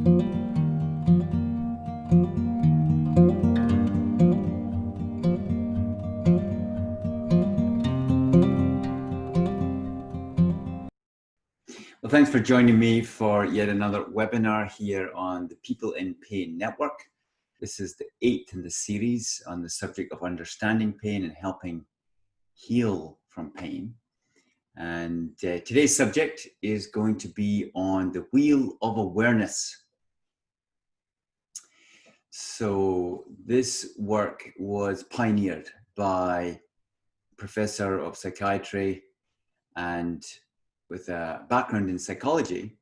Well, thanks for joining me for yet another webinar here on the People in Pain Network. This is the 8th in the series on the subject of understanding pain and helping heal from pain. And today's subject is going to be on the wheel of awareness. So this work was pioneered by a professor of psychiatry and with a background in psychology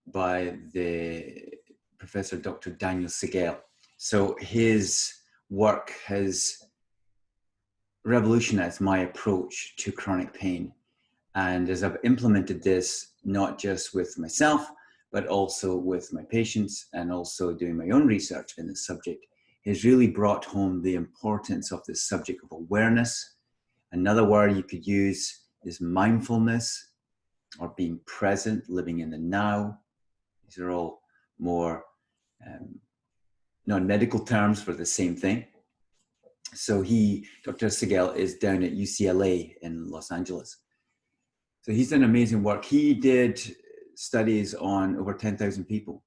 by the Professor Dr. Daniel Siegel. So his work has revolutionized my approach to chronic pain. And as I've implemented this, not just with myself, but also with my patients and also doing my own research in this subject, has really brought home the importance of this subject of awareness. Another word you could use is mindfulness, or being present, living in the now. These are all more non-medical terms for the same thing. So Dr. Siegel, is down at UCLA in Los Angeles. So he's done amazing work. He did studies on over 10,000 people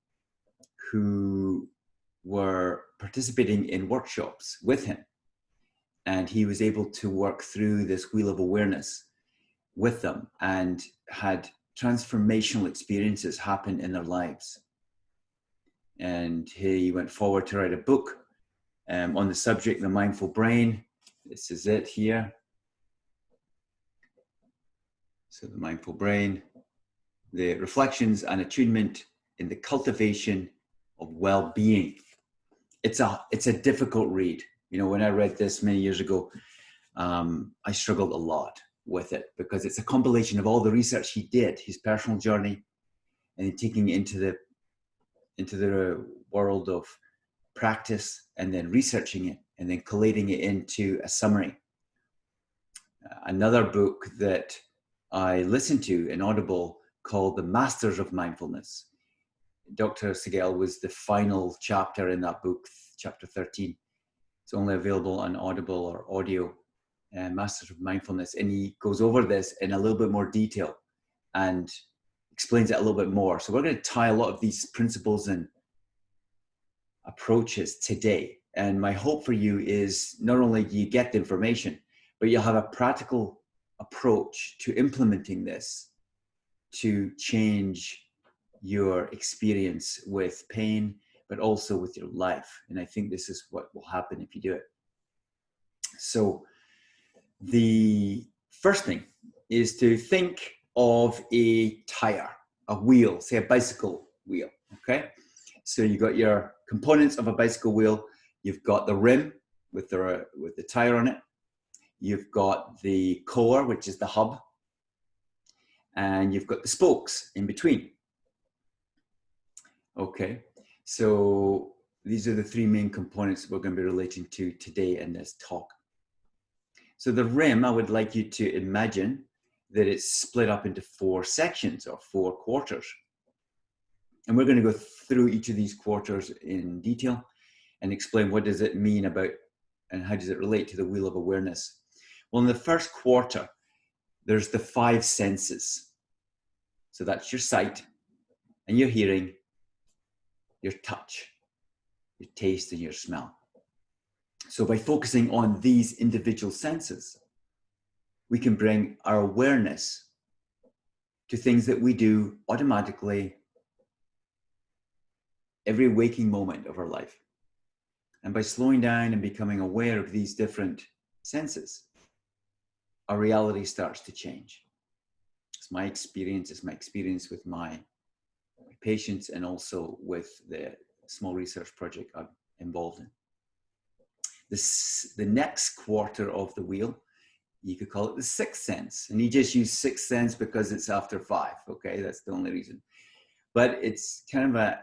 who were participating in workshops with him. And he was able to work through this wheel of awareness with them and had transformational experiences happen in their lives. And he went forward to write a book on the subject, The Mindful Brain. This is it here. So The Mindful Brain, the reflections and attunement in the cultivation of well-being. It's a difficult read. You know, when I read this many years ago, I struggled a lot with it because it's a compilation of all the research he did, his personal journey, and taking it into the world of practice and then researching it and then collating it into a summary. Another book that I listened to in Audible called The Masters of Mindfulness. Dr. Siegel was the final chapter in that book, chapter 13. It's only available on Audible or audio. Masters of Mindfulness, and he goes over this in a little bit more detail and explains it a little bit more. So we're going to tie a lot of these principles and approaches today. And my hope for you is not only do you get the information, but you'll have a practical approach to implementing this to change your experience with pain, but also with your life. And I think this is what will happen if you do it. So the first thing is to think of a tire, a wheel, say a bicycle wheel, okay? So you've got your components of a bicycle wheel. You've got the rim with the tire on it. You've got the core, which is the hub. And you've got the spokes in between. Okay, so these are the three main components we're going to be relating to today in this talk. So the rim, I would like you to imagine that it's split up into 4 sections or 4 quarters. And we're going to go through each of these quarters in detail and explain what does it mean about and how does it relate to the wheel of awareness. Well, in the first quarter, there's the 5 senses. So that's your sight and your hearing, your touch, your taste, and your smell. So by focusing on these individual senses, we can bring our awareness to things that we do automatically every waking moment of our life. And by slowing down and becoming aware of these different senses, our reality starts to change. It's my experience with my patients and also with the small research project I'm involved in. The next quarter of the wheel, you could call it the 6th sense. And you just use 6th sense because it's after 5, okay? That's the only reason. But it's kind of a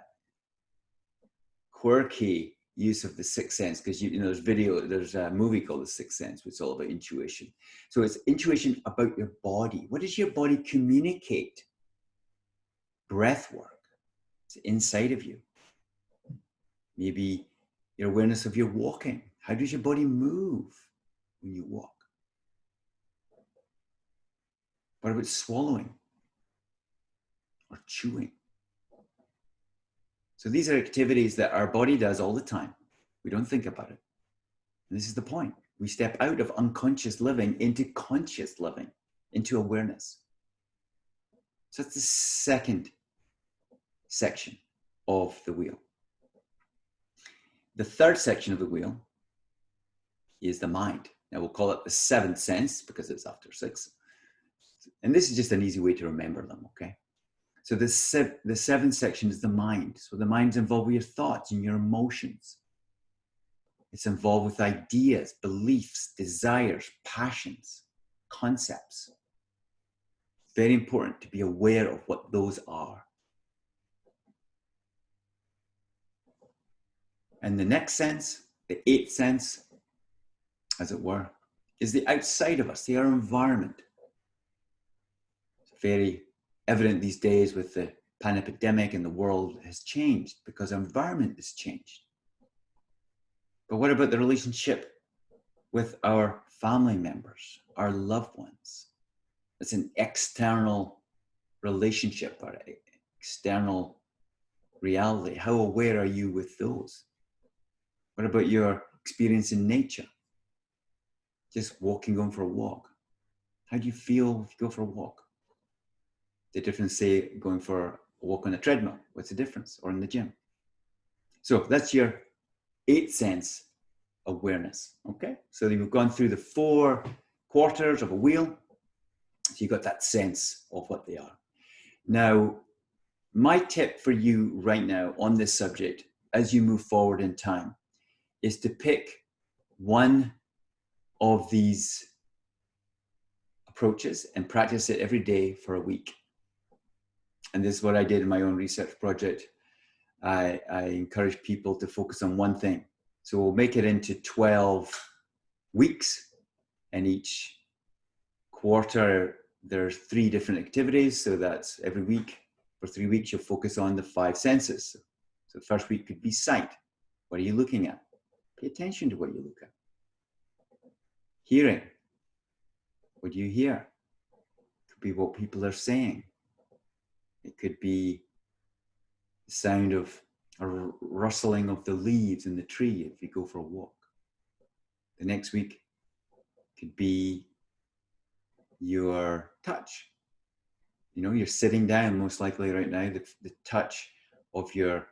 quirky use of the 6th sense because there's a movie called The 6th Sense, which is all about intuition. So it's intuition about your body. What does your body communicate? Breath work. It's inside of you. Maybe your awareness of your walking. How does your body move when you walk? What about swallowing or chewing? So these are activities that our body does all the time. We don't think about it. And this is the point. We step out of unconscious living into conscious living, into awareness. So that's the second section of the wheel. The third section of the wheel is the mind. Now we'll call it the seventh sense because it's after 6. And this is just an easy way to remember them, okay? So the seventh section is the mind. So the mind's involved with your thoughts and your emotions. It's involved with ideas, beliefs, desires, passions, concepts. Very important to be aware of what those are. And the next sense, the eighth sense, as it were, is the outside of us, our environment. It's very evident these days with the pandemic, and the world has changed because our environment has changed. But what about the relationship with our family members, our loved ones? It's an external relationship or external reality. How aware are you with those? What about your experience in nature? Just walking, going for a walk. How do you feel if you go for a walk? The difference, say, going for a walk on a treadmill. What's the difference? Or in the gym? So that's your eighth sense awareness. Okay? So you've gone through the 4 quarters of a wheel. So you got that sense of what they are. Now, my tip for you right now on this subject, as you move forward in time, is to pick one of these approaches and practice it every day for a week. And this is what I did in my own research project. I encourage people to focus on one thing. So we'll make it into 12 weeks, and each quarter there's 3 different activities. So that's every week. For 3 weeks, you'll focus on the 5 senses. So the first week could be sight. What are you looking at? Pay attention to what you look at. Hearing. What do you hear? It could be what people are saying. It could be the sound of a rustling of the leaves in the tree if you go for a walk. The next week could be your touch. You know, you're sitting down most likely right now, the touch of your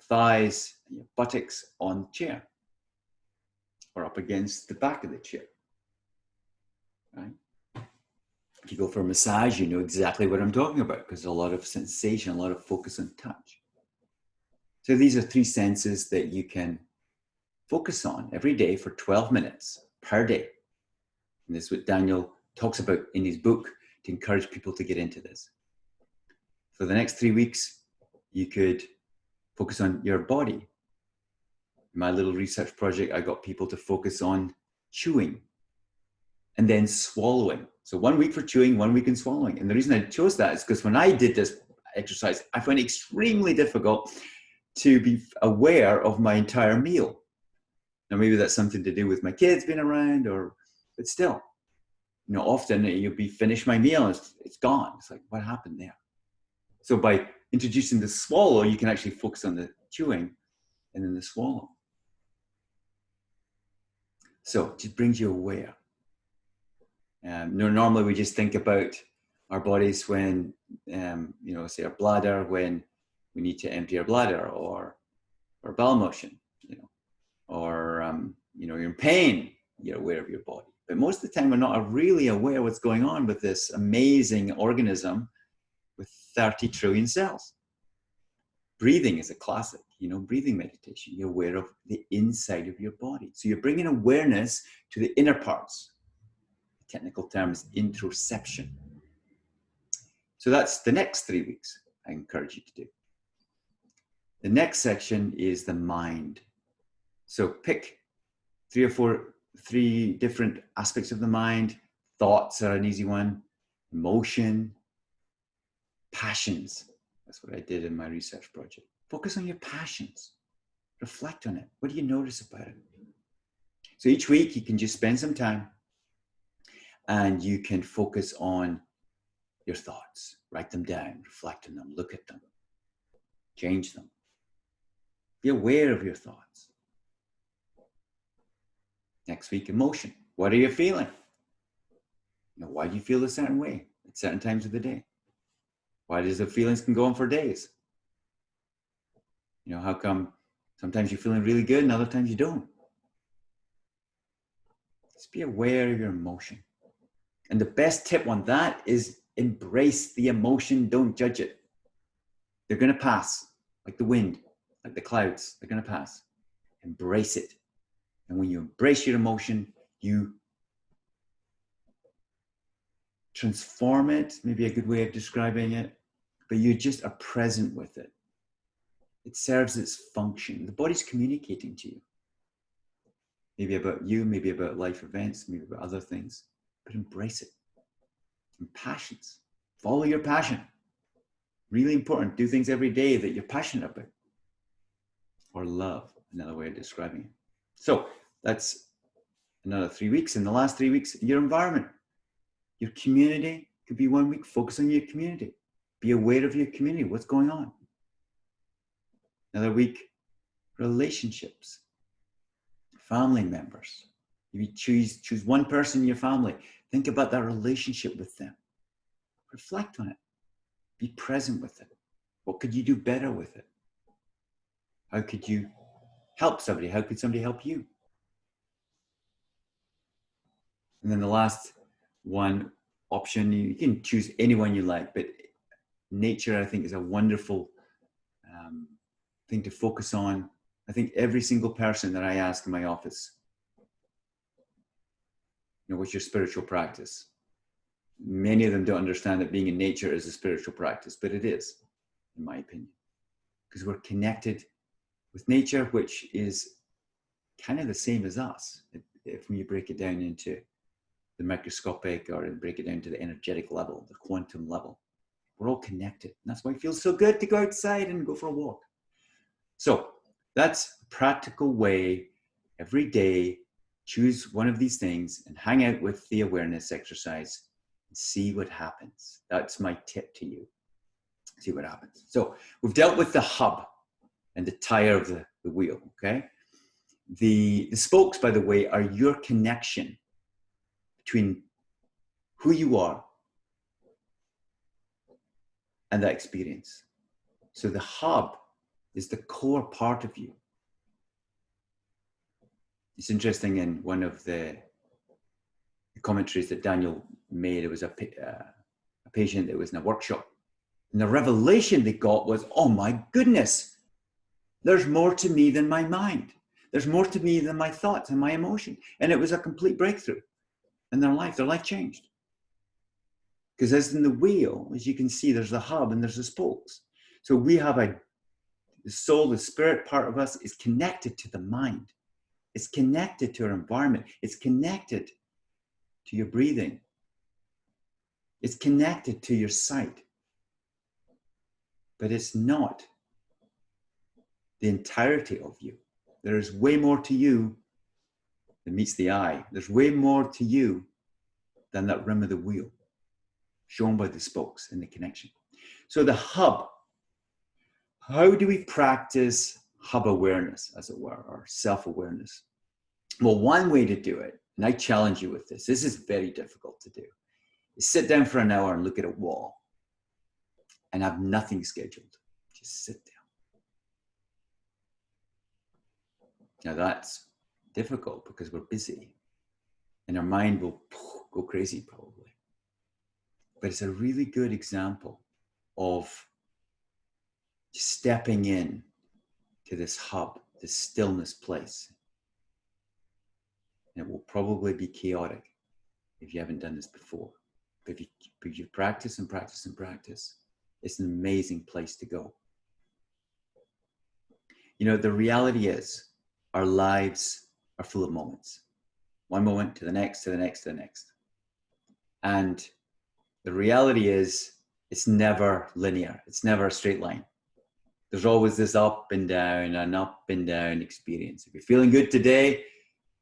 thighs and your buttocks on the chair or up against the back of the chair, right? If you go for a massage, you know exactly what I'm talking about because there's a lot of sensation, a lot of focus on touch. So these are 3 senses that you can focus on every day for 12 minutes per day. And this is what Daniel talks about in his book to encourage people to get into this. For the next 3 weeks, you could focus on your body. In my little research project, I got people to focus on chewing and then swallowing. So 1 week for chewing, 1 week in swallowing. And the reason I chose that is because when I did this exercise, I found it extremely difficult to be aware of my entire meal. Now, maybe that's something to do with my kids being around, but still, you know, often you'll be finished my meal and it's gone. It's like, what happened there? So by introducing the swallow, you can actually focus on the chewing and then the swallow. So it just brings you aware. Normally we just think about our bodies when, you know, say our bladder, when we need to empty our bladder, or bowel motion, you know, or, you know, you're in pain, you're aware of your body. But most of the time we're not really aware what's going on with this amazing organism with 30 trillion cells. Breathing is a classic, you know, breathing meditation. You're aware of the inside of your body. So you're bringing awareness to the inner parts. The technical term is interoception. So that's the next 3 weeks I encourage you to do. The next section is the mind. So pick 3 or 4 different aspects of the mind. Thoughts are an easy one. Emotion, passions, That's what I did in my research project. Focus on your passions. Reflect on it. What do you notice about it? So each week you can just spend some time and you can focus on your thoughts. Write them down, reflect on them, look at them, change them. Be aware of your thoughts. Next week, emotion. What are you feeling? Why do you feel a certain way at certain times of the day? Why does the feelings can go on for days? How come sometimes you're feeling really good and other times you don't? Just be aware of your emotion. And the best tip on that is embrace the emotion. Don't judge it. They're going to pass, like the wind, like the clouds. They're going to pass. Embrace it. And when you embrace your emotion, you transform it, maybe a good way of describing it, but you just are present with it. It serves its function. The body's communicating to you. Maybe about you, maybe about life events, maybe about other things, but embrace it. And passions. Follow your passion. Really important. Do things every day that you're passionate about. Or love, another way of describing it. So that's another 3 weeks. In the last 3 weeks, your environment, your community. Could be 1 week. Focus on your community. Be aware of your community. What's going on? Another week, relationships, family members. You choose one person in your family. Think about that relationship with them. Reflect on it. Be present with it. What could you do better with it? How could you help somebody? How could somebody help you? And then the last one option, you can choose anyone you like, but nature, I think, is a wonderful thing to focus on. I think every single person that I ask in my office, what's your spiritual practice? Many of them don't understand that being in nature is a spiritual practice, but it is, in my opinion, because we're connected with nature, which is kind of the same as us. If you break it down into the microscopic or break it down to the energetic level, the quantum level, we're all connected. And that's why it feels so good to go outside and go for a walk. So that's a practical way every day. Choose one of these things and hang out with the awareness exercise and see what happens. That's my tip to you. See what happens. So we've dealt with the hub and the tire of the wheel, okay? The spokes, by the way, are your connection between who you are and that experience. So the hub is the core part of you. It's interesting, in one of the commentaries that Daniel made, it was a patient that was in a workshop. And the revelation they got was, oh my goodness, there's more to me than my mind. There's more to me than my thoughts and my emotion. And it was a complete breakthrough in their life. Their life changed. Because as in the wheel, as you can see, there's the hub and there's the spokes. So we have the soul, the spirit part of us is connected to the mind. It's connected to our environment. It's connected to your breathing. It's connected to your sight. But it's not the entirety of you. There is way more to you than meets the eye. There's way more to you than that rim of the wheel, shown by the spokes and the connection. So the hub, how do we practice hub awareness, as it were, or self-awareness? Well, one way to do it, and I challenge you with this is very difficult to do, is sit down for an hour and look at a wall and have nothing scheduled. Just sit down. Now that's difficult because we're busy and our mind will go crazy probably. But it's a really good example of stepping in to this hub, this stillness place. And it will probably be chaotic if you haven't done this before. But if you practice and practice and practice, it's an amazing place to go. The reality is our lives are full of moments. One moment to the next, to the next, to the next. And the reality is It's never linear. It's never a straight line. There's always this up and down experience. If you're feeling good today,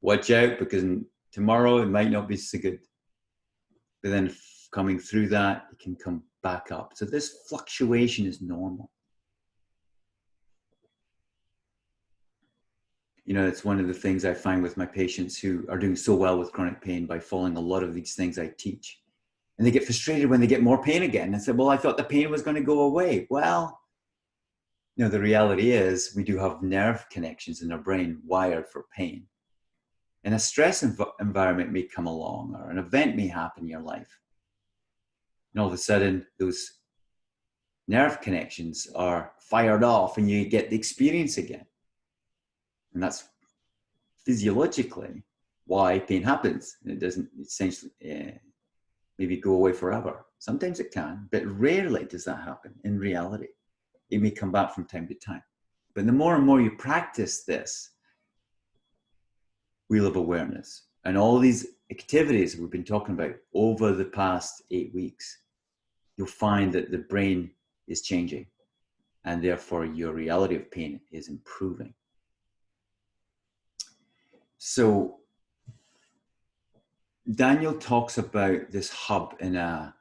watch out, because tomorrow it might not be so good. But then coming through that, it can come back up. So this fluctuation is normal. You know, it's one of the things I find with my patients who are doing so well with chronic pain by following a lot of these things I teach. And they get frustrated when they get more pain again. And say, well, I thought the pain was going to go away. Well, you know, the reality is we do have nerve connections in our brain wired for pain. And a stress environment may come along, or an event may happen in your life. And all of a sudden, those nerve connections are fired off and you get the experience again. And that's physiologically why pain happens. It doesn't essentially maybe go away forever. Sometimes it can, but rarely does that happen in reality. It may come back from time to time. But the more and more you practice this wheel of awareness and all these activities we've been talking about over the past 8 weeks, you'll find that the brain is changing, and therefore your reality of pain is improving. So Daniel talks about this hub in a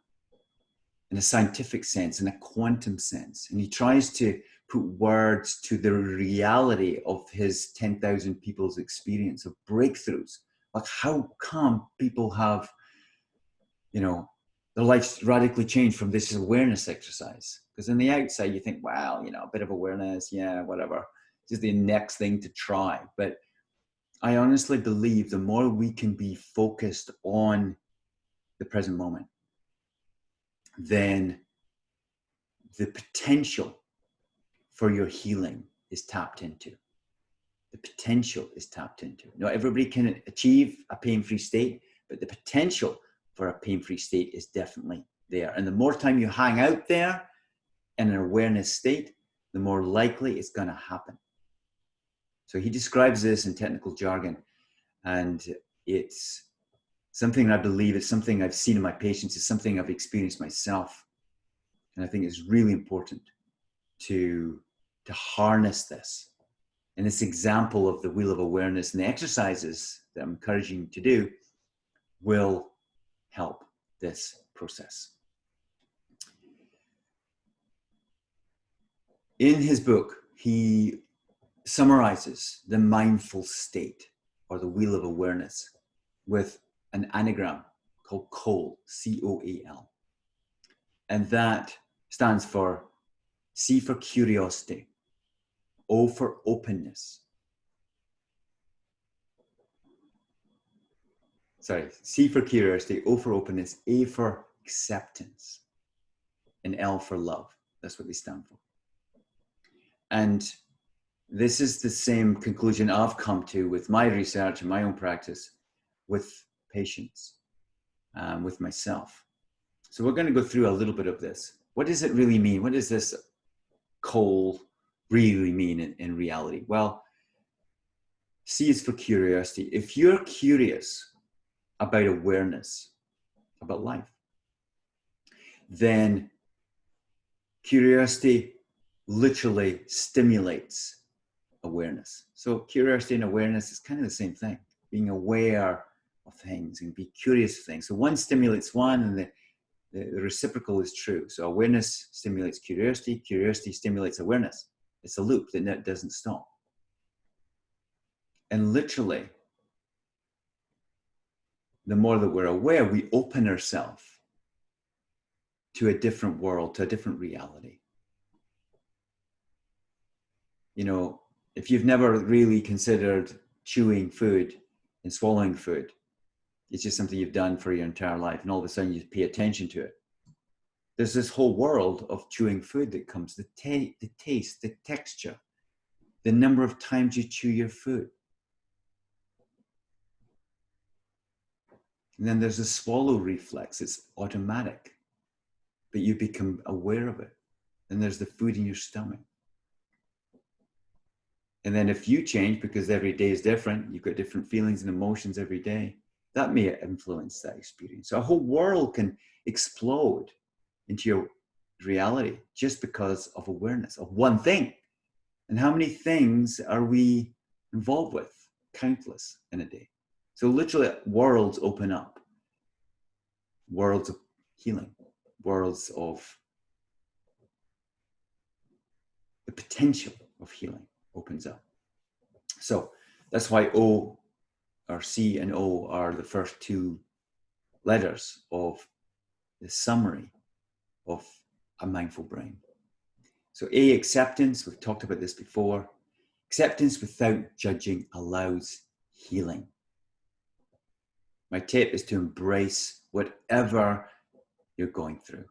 scientific sense, in a quantum sense, and he tries to put words to the reality of his 10,000 people's experience of breakthroughs. Like, how come people have, you know, their lives radically changed from this awareness exercise? Because on the outside you think, well, you know, a bit of awareness, yeah, whatever, just the next thing to try. But I honestly believe the more we can be focused on the present moment, then the potential for your healing is tapped into. The potential is tapped into. Not everybody can achieve a pain-free state, but the potential for a pain-free state is definitely there. And the more time you hang out there in an awareness state, the more likely it's going to happen. So he describes this in technical jargon, and it's something I believe, it's something I've seen in my patients, it's something I've experienced myself. And I think it's really important to harness this. And this example of the wheel of awareness and the exercises that I'm encouraging you to do will help this process. In his book, he summarizes the mindful state, or the wheel of awareness, with an anagram called COAL, C-O-A-L. And that stands for C for curiosity, O for openness. Sorry, C for curiosity, O for openness, A for acceptance, and L for love. That's what they stand for. And this is the same conclusion I've come to with my research and my own practice with patients, with myself. So we're going to go through a little bit of this. What does it really mean? What does this COAL really mean in reality? Well, C is for curiosity. If you're curious about awareness, about life, then curiosity literally stimulates awareness. So curiosity and awareness is kind of the same thing, being aware of things and be curious of things. So one stimulates one, and the reciprocal is true. So awareness stimulates curiosity, curiosity stimulates awareness. It's a loop that doesn't stop. And literally, the more that we're aware, we open ourselves to a different world, to a different reality. You know, if you've never really considered chewing food and swallowing food, it's just something you've done for your entire life, and all of a sudden you pay attention to it. There's this whole world of chewing food that comes, the taste, the texture, the number of times you chew your food. And then there's the swallow reflex. It's automatic, but you become aware of it. And there's the food in your stomach. And then if you change, because every day is different, you've got different feelings and emotions every day, that may influence that experience. So a whole world can explode into your reality just because of awareness of one thing. And how many things are we involved with? Countless in a day. So literally worlds open up. Worlds of healing. Worlds of the potential of healing opens up. So that's why O or C and O are the first two letters of the summary of a mindful brain. So A, acceptance. We've talked about this before. Acceptance without judging allows healing. My tip is to embrace whatever you're going through.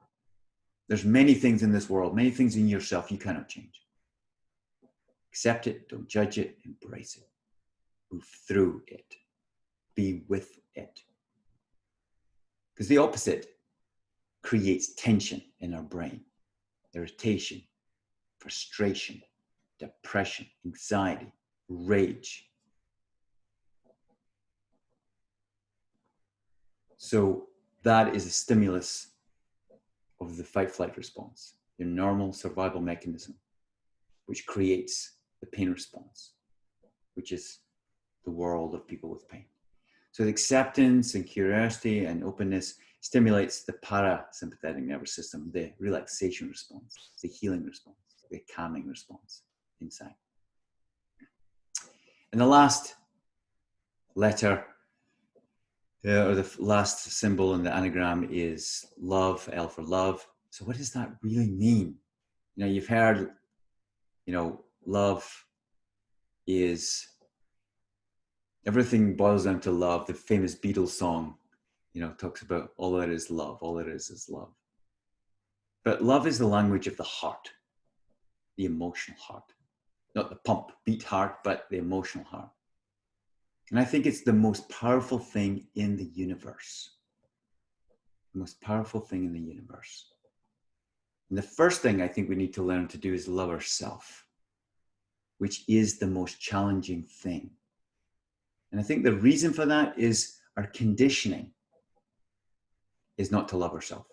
There's many things in this world, many things in yourself you cannot change. Accept it, don't judge it, embrace it. Move through it. Be with it. Because the opposite creates tension in our brain. Irritation, frustration, depression, anxiety, rage. So that is a stimulus of the fight-flight response, your normal survival mechanism, which creates the pain response, which is the world of people with pain. So the acceptance and curiosity and openness stimulates the parasympathetic nervous system, the relaxation response, the healing response, the calming response inside. And the last letter, or the last symbol in the anagram is love, L for love. So what does that really mean? You know, you've heard, love is, everything boils down to love. The famous Beatles song, talks about all that is love, all there is love. But love is the language of the heart, the emotional heart, not the pump, beat heart, but the emotional heart. And I think it's the most powerful thing in the universe. The most powerful thing in the universe. And the first thing I think we need to learn to do is love ourselves, which is the most challenging thing. And I think the reason for that is our conditioning is not to love ourselves.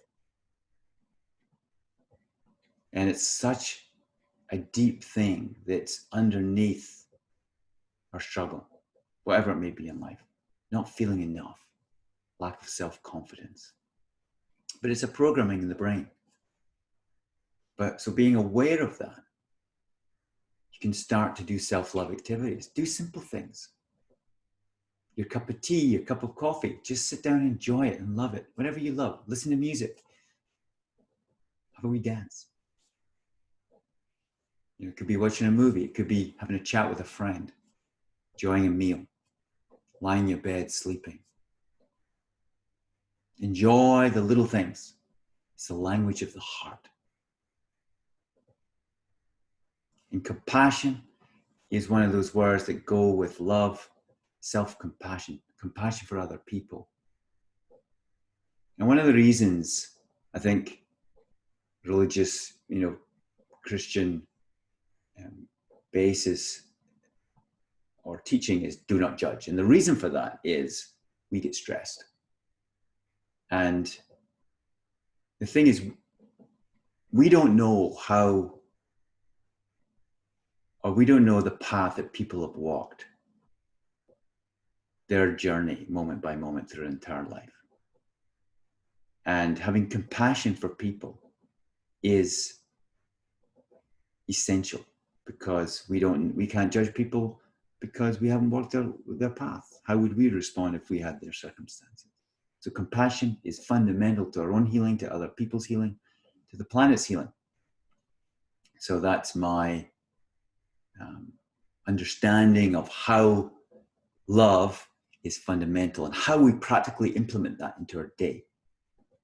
And it's such a deep thing that's underneath our struggle, whatever it may be in life, not feeling enough, lack of self-confidence. But it's a programming in the brain. So being aware of that, you can start to do self-love activities. Do simple things. Your cup of tea, your cup of coffee, just sit down and enjoy it and love it. Whatever you love, listen to music. Have a wee dance. It could be watching a movie. It could be having a chat with a friend, enjoying a meal, lying in your bed, sleeping. Enjoy the little things. It's the language of the heart. And compassion is one of those words that go with love, self-compassion, compassion for other people. And one of the reasons I think religious, Christian basis or teaching is do not judge. And the reason for that is we get stressed. And the thing is, we don't know we don't know the path that people have walked, their journey moment by moment through their entire life. And having compassion for people is essential because we can't judge people because we haven't walked their path. How would we respond if we had their circumstances? So compassion is fundamental to our own healing, to other people's healing, to the planet's healing. So that's my understanding of how love is fundamental and how we practically implement that into our day.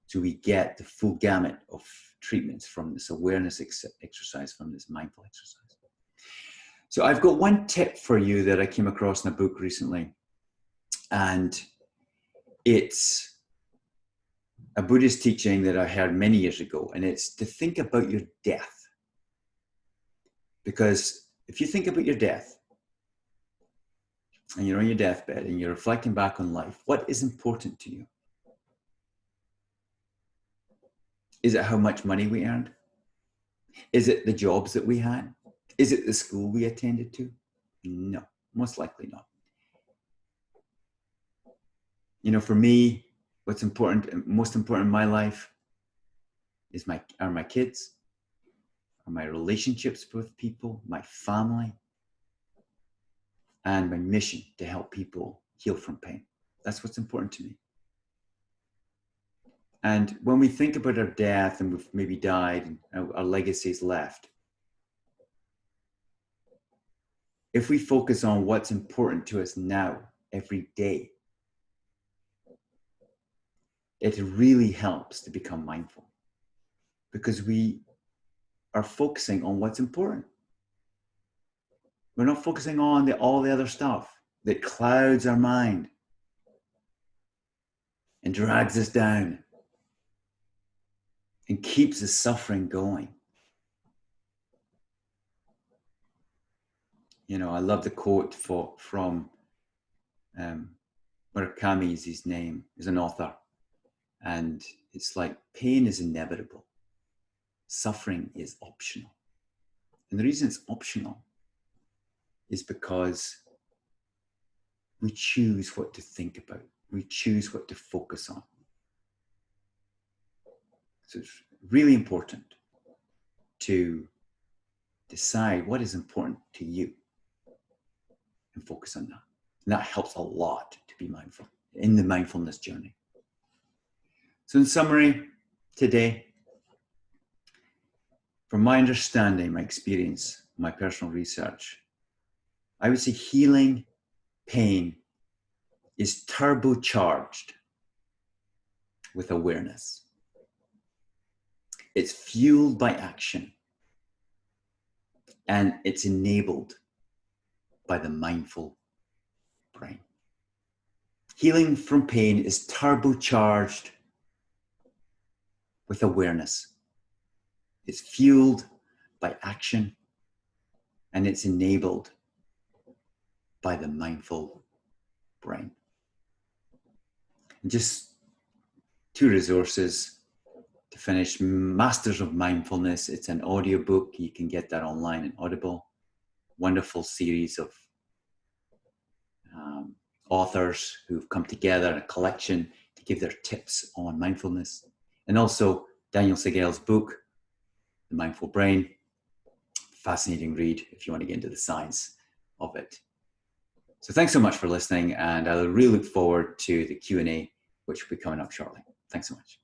So we get the full gamut of treatments from this awareness exercise, from this mindful exercise. So I've got one tip for you that I came across in a book recently. And it's a Buddhist teaching that I heard many years ago. And it's to think about your death. Because if you think about your death, and you're on your deathbed and you're reflecting back on life, what is important to you? Is it how much money we earned? Is it the jobs that we had? Is it the school we attended to? No, most likely not. You know, for me, what's important, most important in my life are my kids, are my relationships with people, my family, and my mission to help people heal from pain. That's what's important to me. And when we think about our death and we've maybe died and our legacy is left, if we focus on what's important to us now, every day, it really helps to become mindful because we are focusing on what's important. We're not focusing on all the other stuff that clouds our mind and drags us down and keeps the suffering going. You know, I love the quote from Murakami is his name, is an author. And it's like, pain is inevitable. Suffering is optional. And the reason it's optional is because we choose what to think about. We choose what to focus on. So it's really important to decide what is important to you and focus on that. And that helps a lot to be mindful in the mindfulness journey. So in summary, today, from my understanding, my experience, my personal research, I would say healing pain is turbocharged with awareness. It's fueled by action, and it's enabled by the mindful brain. Healing from pain is turbocharged with awareness. It's fueled by action, and it's enabled by the mindful brain. And just 2 resources to finish. Masters of Mindfulness. It's an audiobook. You can get that online in Audible. Wonderful series of authors who've come together in a collection to give their tips on mindfulness. And also Daniel Segel's book, The Mindful Brain. Fascinating read if you want to get into the science of it. So thanks so much for listening, and I really look forward to the Q&A, which will be coming up shortly. Thanks so much.